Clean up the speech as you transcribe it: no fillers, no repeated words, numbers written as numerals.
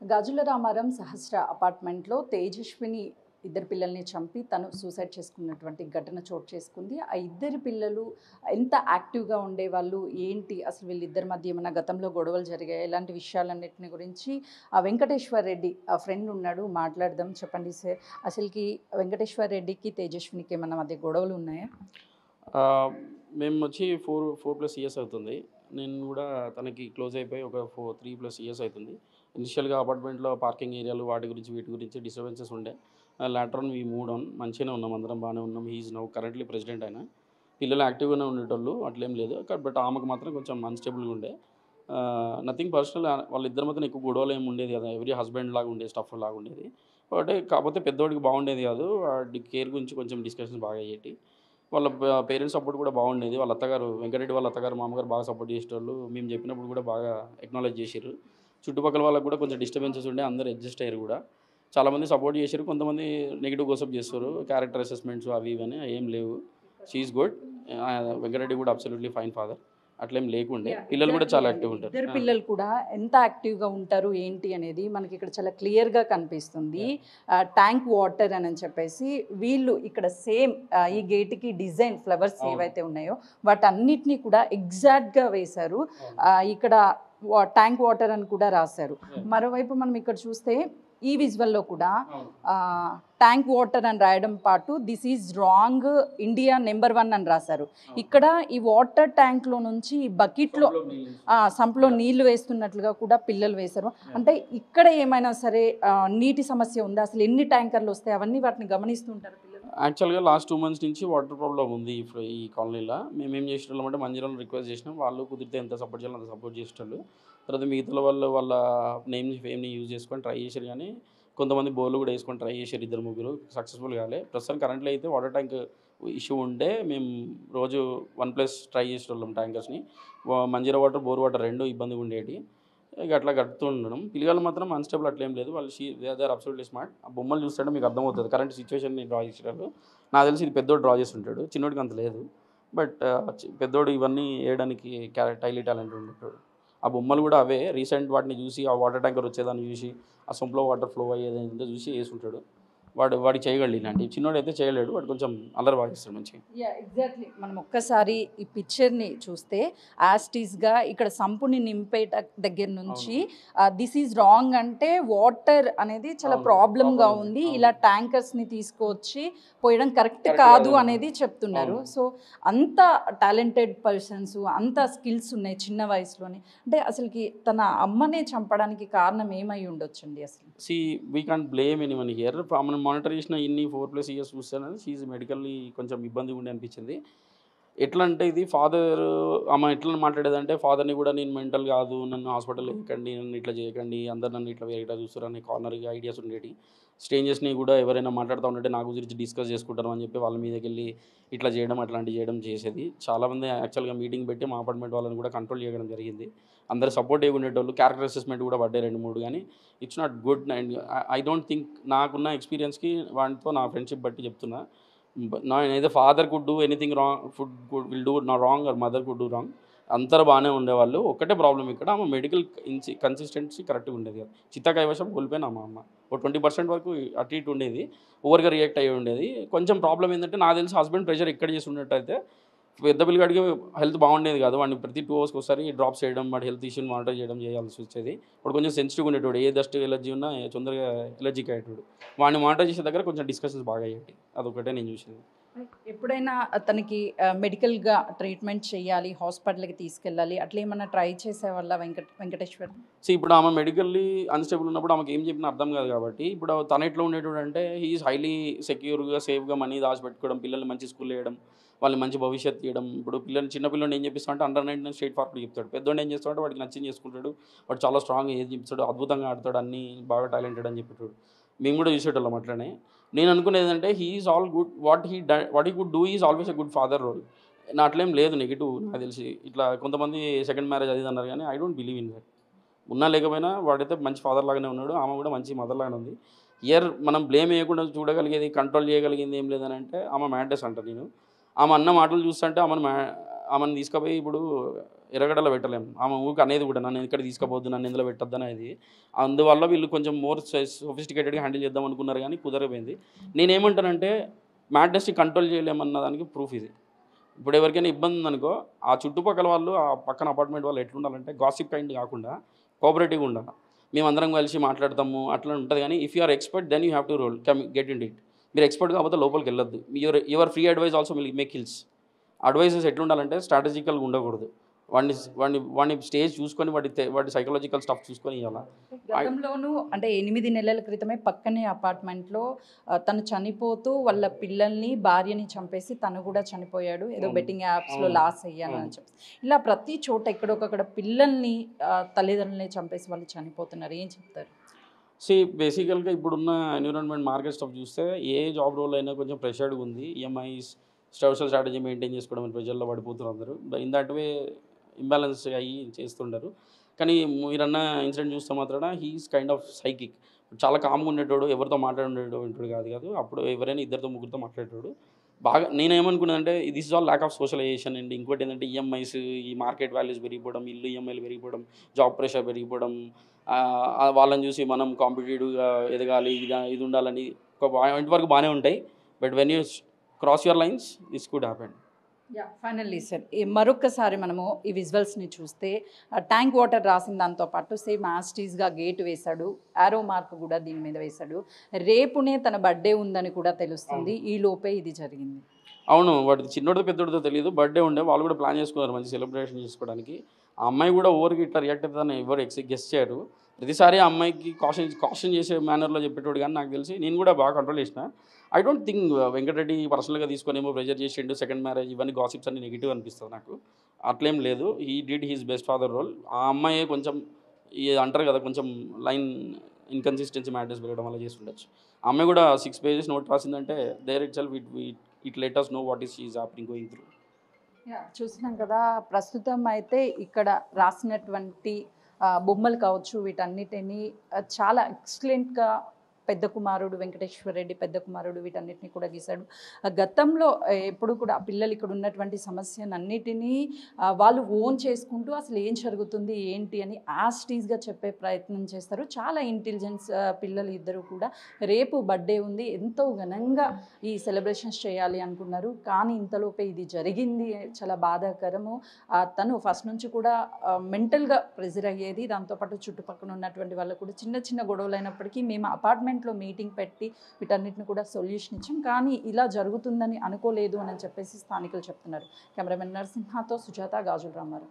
గాజుల రామారం సహస్ర అపార్ట్మెంట్లో తేజస్విని ఇద్దరు పిల్లల్ని చంపి తను సూసైడ్ చేసుకున్నటువంటి ఘటన చోటు చేసుకుంది. ఆ ఇద్దరు పిల్లలు ఎంత యాక్టివ్గా ఉండేవాళ్ళు, ఏంటి అసలు వీళ్ళిద్దరి మధ్య ఏమైనా గతంలో గొడవలు జరిగాయి, ఇలాంటి విషయాలన్నింటిని గురించి ఆ వెంకటేశ్వర్ రెడ్డి ఆ ఫ్రెండ్ ఉన్నాడు, మాట్లాడదాం. చెప్పండి సార్, అసలుకి వెంకటేశ్వర్ రెడ్డికి తేజస్వినికి ఏమైనా మధ్య గొడవలు ఉన్నాయా? మేము వచ్చి 4+ ఇయర్స్ అవుతుంది. నేను కూడా తనకి క్లోజ్ అయిపోయి ఒక 3+ ఇయర్స్ అవుతుంది. ఇనిషియల్గా అపార్ట్మెంట్లో పార్కింగ్ ఏరియాలు వాటి గురించి వీటి గురించి డిస్టర్బెన్సెస్ ఉండే. Later on we moved on. మంచిగానే ఉన్నాం, అందరం బాగానే ఉన్నాం. హీఈస్ నౌ కరెంట్లీ ప్రెసిడెంట్ అయినా. పిల్లలు యాక్టివ్గానే ఉండేటోళ్ళు, అట్లేం లేదు. బట్ ఆమెకు మాత్రం కొంచెం అన్స్టేబుల్గా ఉండే. Nothing personal. వాళ్ళిద్దరి మధ్యన ఎక్కువ గొడవలు ఏమి ఉండేది కదా, ఎవ్రీ హస్బెండ్ లాగా ఉండేది, స్టఫ్ లాగా ఉండేది. బట్ కాకపోతే పెద్దోడికి బాగుండేది కాదు, వాడి కేర్ గురించి కొంచెం డిస్కషన్స్ బాగా అయ్యేటి. వాళ్ళ పేరెంట్స్ సపోర్ట్ కూడా బాగుండేది. వాళ్ళ అత్తగారు వెంకటరెడ్డి వాళ్ళ అత్తగారు మామగారు బాగా సపోర్ట్ చేసేటోళ్ళు. మేము చెప్పినప్పుడు కూడా బాగా ఎక్నాలెడ్జ్ చేసిర్రు. చుట్టుపక్కల వాళ్ళకి కూడా కొంచెం డిస్టర్బెన్సెస్ ఉండే, అందరూ అడ్జస్ట్ అయ్యారు కూడా. చాలామంది సపోర్ట్ చేశారు, కొంతమంది నెగిటివ్ గోసప్ చేస్తారు. క్యారెక్టర్ అసెస్మెంట్స్ అవి ఇవని ఏం లేవు. She is good. వెంకటరెడ్డి కూడా అబ్సల్యూట్లీ ఫైన్ ఫాదర్. అట్లేం లేకుండే. పిల్లలు కూడా చాలా యాక్టివ్ ఉంటారు. ఇద్దరు పిల్లలు కూడా ఎంత యాక్టివ్గా ఉంటారు ఏంటి అనేది మనకి ఇక్కడ చాలా క్లియర్గా కనిపిస్తుంది. ట్యాంక్ వాటర్ అని చెప్పేసి వీళ్ళు ఇక్కడ సేమ్ ఈ గేట్కి డిజైన్ ఫ్లవర్స్ ఏవైతే ఉన్నాయో వాటన్నిటినీ కూడా ఎగ్జాక్ట్గా వేశారు. ఇక్కడ ట్యాంక్ వాటర్ అని కూడా రాశారు. మరోవైపు మనం ఇక్కడ చూస్తే ఈ విజువల్లో కూడా ట్యాంక్ వాటర్ అని రాయడం పాటు this is wrong, India number 1 అని రాశారు. ఇక్కడ ఈ వాటర్ ట్యాంక్లో నుంచి ఈ బకెట్లో సంపులో నీళ్లు వేస్తున్నట్లుగా కూడా పిల్లలు వేశారు. అంటే ఇక్కడ ఏమైనా సరే నీటి సమస్య ఉందా, అసలు ఎన్ని ట్యాంకర్లు వస్తాయి, అవన్నీ వాటిని గమనిస్తుంటారు పిల్లలు? యాక్చువల్గా లాస్ట్ 2 months నుంచి వాటర్ ప్రాబ్లం ఉంది ఇప్పుడు ఈ కాలనీలో. మేము ఏం చేసేటోళ్ళం అంటే మంజీరాలో రిక్వెస్ట్ చేసినాం. వాళ్ళు కుదిరితే ఎంత సపోర్ట్ చేయాలో అంత సపోర్ట్ చేసేటోళ్ళు. తర్వాత మిగతా వాళ్ళు వాళ్ళ ఫేమ్ని యూజ్ చేసుకొని ట్రై చేశారు, కానీ కొంతమంది బోర్లు కూడా వేసుకొని ట్రై చేశారు, 2-3 సక్సెస్ఫుల్ కాలే. ప్రస్తుతం కరెంట్లో అయితే వాటర్ ట్యాంక్ ఇష్యూ ఉండే మేము రోజు 1+ ట్రై చేసేటోళ్ళం ట్యాంకర్స్ని. మంజీరా వాటర్, బోర్ వాటర్ 2 ఇబ్బందిగా ఉండేవి. ఇక అట్లా కడుతూ ఉండడం. పిల్లలు మాత్రం అన్స్టేబుల్ అట్లేం లేదు, వాళ్ళు దే ఆర్ అబ్సల్యూట్లీ స్మార్ట్. ఆ బొమ్మలు చూస్తుంటే మీకు అర్థమవుతుంది కరెంట్ సిచ్యువేషన్ని డ్రా చేసేటప్పుడు. నాకు తెలిసి ఇది పెద్దోడు డ్రా చేస్తుంటాడు, చిన్నోడికి అంత లేదు. బట్ పెద్దోడు ఇవన్నీ వేయడానికి హైలీ టాలెంట్ ఉంటాడు. ఆ బొమ్మలు కూడా అవే రీసెంట్ వాటిని చూసి, ఆ వాటర్ ట్యాంకర్ వచ్చేదాన్ని చూసి, ఆ సొంపులో వాటర్ ఫ్లో అయ్యేది చూసి వేసుంటాడు. వాడికి చేయగలడు ఇలాంటివి. చిన్నోడు అయితే చేయలేడు, వాడు కొంచెం అల్లరి బాగా చేస్తాడు మంచిగా. ఎగ్జాక్ట్లీ. మనం ఒక్కసారి ఈ పిక్చర్ని చూస్తే యాస్టీస్గా ఇక్కడ సంపుని నింపే దగ్గర నుంచి దిస్ ఈజ్ రాంగ్ అంటే వాటర్ అనేది చాలా ప్రాబ్లంగా ఉంది, ఇలా ట్యాంకర్స్ని తీసుకొచ్చి పోయడం కరెక్ట్ కాదు అనేది చెప్తున్నారు. సో అంత టాలెంటెడ్ పర్సన్స్, అంత స్కిల్స్ ఉన్నాయి చిన్న వయసులోనే. అంటే అసలుకి తన అమ్మనే చంపడానికి కారణం ఏమై ఉండొచ్చండి అసలు? We can't blame anyone here. మనం మానిటర్ చేసిన ఇన్ని 4+ ఇయర్స్ చూస్తానని షీఈ్ మెడికల్లీ కొంచెం ఇబ్బందిగా ఉండి అనిపించింది. ఎట్లా అంటే ఇది ఫాదర్, ఆమె ఎట్లా మాట్లాడేదంటే ఫాదర్ని కూడా నేను మెంటల్ కాదు, నన్ను హాస్పిటల్లో వేయకండి, నన్ను ఇట్లా చేయకండి, అందరు నన్ను ఇట్లా వేరే చూస్తారు అనే కార్నర్గా ఐడియాస్ ఉండేవి. స్ట్రేంజర్స్ని కూడా ఎవరైనా మాట్లాడుతూ ఉంటే నాకు గురించి డిస్కస్ చేసుకుంటారు అని చెప్పి వాళ్ళ మీదకి వెళ్ళి ఇట్లా చేయడం, అట్లాంటివి చేయడం చేసేది. చాలామంది యాక్చువల్గా మీటింగ్ పెట్టి మా అపార్ట్మెంట్ వాళ్ళని కూడా కంట్రోల్ చేయడం జరిగింది. అందరు సపోర్టివ్గా ఉండేటోళ్ళు. క్యారెక్టర్ అసెస్మెంట్ కూడా పడ్డాయి 2-3, కానీ it's not good. And I don't think, నాకున్న ఎక్స్పీరియన్స్కి వాటితో నా ఫ్రెండ్షిప్ బట్టి చెప్తున్నా, నేనైతే father could do anything wrong, food will do no wrong, or mother could do wrong. అందరూ బాగానే ఉండేవాళ్ళు. ఒక్కటే ప్రాబ్లం ఇక్కడ, ఆమె మెడికల్ కన్సిస్టెన్సీ కరెక్ట్గా ఉండేది కదా. చిత్త కైవశం కోల్పోయినా మా అమ్మ ఒక 20% వరకు అటు ఇటు ఉండేది, ఓవర్గా రియాక్ట్ అయ్యి ఉండేది. కొంచెం ప్రాబ్లం ఏంటంటే నాకు తెలిసి హస్బెండ్ ప్రెషర్ ఎక్కడ చేసి ఉన్నట్టయితే పెద్ద పిల్లగాడికి హెల్త్ బాగుండేది కాదు. వాడిని ప్రతి 2 hours ఒకసారి డ్రాప్స్ చేయడం, వాడి హెల్త్ ఇష్యూని మానిటర్ చేయడం చేయాల్సి వచ్చేది. వాడు కొంచెం సెన్సిటివ్గా ఉండేటోడు, ఏ డస్ట్ ఎలర్జీ ఉన్నా తొందరగా ఎలర్జీకి అయ్యేటోడు. వాడిని మానిటర్ చేసే దగ్గర కొంచెం డిస్కషన్స్ బాగా అయ్యాయి. అదొకటే నేను చూసేది. ఎప్పుడైనా అతనికి మెడికల్గా ట్రీట్మెంట్ చేయాలి, హాస్పిటల్కి తీసుకెళ్ళాలి, అట్లా ఏమన్నా ట్రై చేసేవాళ్ళ వెంకటేశ్వర్? ఇప్పుడు ఆమె మెడికల్లీ అన్స్టేబుల్ ఉన్నప్పుడు ఆమెకి ఏం చెప్పినా అర్థం కాదు కాబట్టి, ఇప్పుడు తన ఎట్లా ఉండేటోడు అంటే హీఈస్ హైలీ సెక్యూర్గా, సేఫ్గా మనీ దాచిపెట్టుకోవడం, పిల్లల్ని మంచి స్కూల్ వేయడం, వాళ్ళని మంచి భవిష్యత్తు ఇవ్వడం. ఇప్పుడు చిన్న పిల్లల్ని ఏం చెప్పిస్తా అంటే అండర్-19 స్ట్రైట్ ఫార్వర్డ్ చెప్తాడు. పెద్దోడు ఏం చేస్తాడంటే వాడికి నచ్చింది చేసుకుంటాడు, వాడు చాలా స్ట్రాంగ్ ఏది చెప్తాడు, అద్భుతంగా ఆడతాడు, అన్నీ బాగా టాలెంటెడ్ అని చెప్పేటోడు. మేము కూడా చూసేటోళ్ళం అట్లనే. నేను అనుకునేది ఏంటంటే he's all good, what he could do is always a good father role. నా అట్లేం లేదు నెగిటివ్. నాకు తెలిసి ఇట్లా కొంతమంది సెకండ్ మ్యారేజ్ అది అన్నారు, కానీ I don't believe in that. ఉన్నా లేకపోయినా వాడైతే మంచి ఫాదర్ లాగానే ఉన్నాడు, ఆమె కూడా మంచి మదర్ లాగానే ఉంది. మనం బ్లేమ్ వేయకుండా చూడగలిగేది, కంట్రోల్ చేయగలిగింది ఏం లేదని అంటే ఆమె మ్యాడ్నెస్ అంట. నేను ఆమె అన్న మాటలు చూస్తుంటే ఆమెను తీసుకుపోయి ఇప్పుడు ఎర్రగడ్డలో పెట్టలేము. ఆమె ఊరికే అనేది కూడా నన్ను ఇక్కడ తీసుకుపోవద్దు, నన్ను ఇందులో పెట్టొద్దు అనేది. అందువల్ల వీళ్ళు కొంచెం మోర్ సోఫిస్టికేటెడ్గా హ్యాండిల్ చేద్దాం అనుకున్నారు కానీ కుదరపోయింది. నేనేమంటానంటే మ్యాడ్నెస్ని కంట్రోల్ చేయలేమన్న దానికి ప్రూఫ్ ఇది. ఇప్పుడు ఎవరికైనా ఇబ్బంది ఉందనుకో, ఆ చుట్టుపక్కల వాళ్ళు, ఆ పక్కన అపార్ట్మెంట్ వాళ్ళు ఎట్లుండాలంటే గాసిప్ కైండ్ కాకుండా కోఆపరేటివ్గా ఉండాలి. మేమందరం కలిసి మాట్లాడతాము అట్లా ఉంటుంది. కానీ if you are expert then you have to roll get in it. మీరు ఎక్స్పర్ట్ కాకపోతే లోపలికి వెళ్ళొద్దు. Your free advice also will make hills. Advises ఎట్లుండాలంటే స్ట్రాటజికల్గా ఉండకూడదు. వాడిని స్టేజ్ చూసుకొని వాడి సైకలాజికల్ స్టఫ్ చూసుకొని ఇవ్వాలి. గతంలోనూ అంటే 8 నెలల క్రితమే పక్కనే అపార్ట్మెంట్లో తను చనిపోతూ వాళ్ళ పిల్లల్ని భార్యని చంపేసి తను కూడా చనిపోయాడు. ఏదో బెట్టింగ్ యాప్స్లో లాస్ అయ్యాను అని చెప్పి ఇలా ప్రతి చోట ఎక్కడొకక్కడ పిల్లల్ని తల్లిదండ్రులని చంపేసి వాళ్ళు చనిపోతున్నారు. ఏం చెప్తారు? బేసికల్గా ఇప్పుడున్న ఎన్విరాన్మెంట్ మార్కెట్ స్టఫ్ చూస్తే ఏ జాబ్ రోల్ అయినా కొంచెం ప్రెషర్డ్గా ఉంది. ఈఎంఐస్ సోషల్ స్ట్రాటజీ మెయింటైన్ చేసుకోవడం ప్రెజర్లో పడిపోతున్నారు అందరూ. ఇన్ దట్ వే ఇంబ్యాలెన్స్ అయ్యి చేస్తుంటారు. కానీ మీరన్న ఇన్సిడెంట్ చూస్తే మాత్రాన హీఈస్ కైండ్ ఆఫ్ సైకిక్. చాలా కామ్గా ఉండేటోడు, ఎవరితో మాట్లాడేటోడు కాదు. అప్పుడు ఎవరైనా ఇద్దరితో ముగ్గురితో మాట్లాడేటోడు. బాగా నేనేమనుకున్నానంటే this is all lack of socialisation and ఇంకోటి ఏంటంటే ఈఎంఐస్, ఈ మార్కెట్ వాల్యూస్ పెరిగిపోవడం, ఇల్లు ఈఎంఐలు పెరిగిపోవడం, జాబ్ ప్రెషర్ పెరిగిపోవడం, వాళ్ళని చూసి మనం కాంపిటేటివ్గా ఎదగాలి, ఇది ఉండాలని ఒక పాయింట్ వరకు బాగానే ఉంటాయి. But when you cross your lines this could happen. Finally sir మరొక్కసారి మనము ఈ విజువల్స్ని చూస్తే ట్యాంక్ వాటర్ రాసిన దాంతోపాటు సేమ్ యాస్టీస్గా గేట్ వేశాడు, యారో మార్క్ కూడా దీని మీద వేశాడు. రేపునే తన బర్త్డే ఉందని కూడా తెలుస్తుంది. ఈ లోపే ఇది జరిగింది. అవును, వాడిది చిన్నోడితో పెద్దోడితో తెలియదు. బర్త్డే ఉండే వాళ్ళు కూడా ప్లాన్ చేసుకున్నారు మంచి సెలబ్రేషన్ చేసుకోవడానికి. ఆ అమ్మాయి కూడా ఓవర్కి ఇట్లా రియాక్ట్ అవుతుందని ఎవరు గెస్ట్ చేయరు. ప్రతిసారి ఆ అమ్మాయికి కాషన్ చేసే మేనర్లో చెప్పేటోడు. కానీ నాకు తెలిసి నేను కూడా బాగా కంట్రోల్ చేసిన. ఐ డోంట్ థింక్ వెంకటరెడ్డి పర్సనల్గా తీసుకొనేమో ప్రెజర్ చేసిండు, సెకండ్ మ్యారేజ్, ఇవన్నీ గాసిప్స్ అన్ని నెగిటివ్ అనిపిస్తుంది నాకు. అట్లేం లేదు. He did his best father role. ఆ అమ్మాయి కొంచెం అంటారు కదా, కొంచెం లైన్ ఇన్కన్సిస్టెన్సీ మ్యాటర్స్ పెరగడం వల్ల చేసి ఉండొచ్చు. ఆ అమ్మాయి కూడా 6 pages నోట్ రాసిందంటే there itself it let us know what is she is happening going through. చూసినాం కదా, ప్రస్తుతం అయితే ఇక్కడ రాసినటువంటి బొమ్మలు కావచ్చు వీటన్నిటిని చాలా ఎక్సలెంట్గా పెద్ద కుమారుడు వెంకటేశ్వర రెడ్డి, పెద్ద కుమారుడు వీటన్నిటిని కూడా గీశాడు. గతంలో ఎప్పుడు కూడా పిల్లలు ఇక్కడ ఉన్నటువంటి సమస్యనన్నిటినీ వాళ్ళు ఓన్ చేసుకుంటూ అసలు ఏం జరుగుతుంది ఏంటి అని యాస్టీస్గా చెప్పే ప్రయత్నం చేస్తారు. చాలా ఇంటెలిజెన్స్ పిల్లలు ఇద్దరు కూడా. రేపు బర్త్డే ఉంది, ఎంతో ఘనంగా ఈ సెలబ్రేషన్స్ చేయాలి అనుకున్నారు. కానీ ఇంతలోపే ఇది జరిగింది. చాలా బాధాకరము. తను ఫస్ట్ నుంచి కూడా మెంటల్గా ప్రెజర్ అయ్యేది. దాంతోపాటు చుట్టుపక్కల ఉన్నటువంటి వాళ్ళు కూడా చిన్న చిన్న గొడవలు అయినప్పటికీ మేము అపార్ట్మెంట్లో మీటింగ్ పెట్టి వీటన్నిటిని కూడా సొల్యూషన్ ఇచ్చాం. కానీ ఇలా జరుగుతుందని అనుకోలేదు అని చెప్పేసి స్థానికులు చెప్తున్నారు. కెమెరామెన్ నరసింహతో సుజాత, గాజుల రామారావు.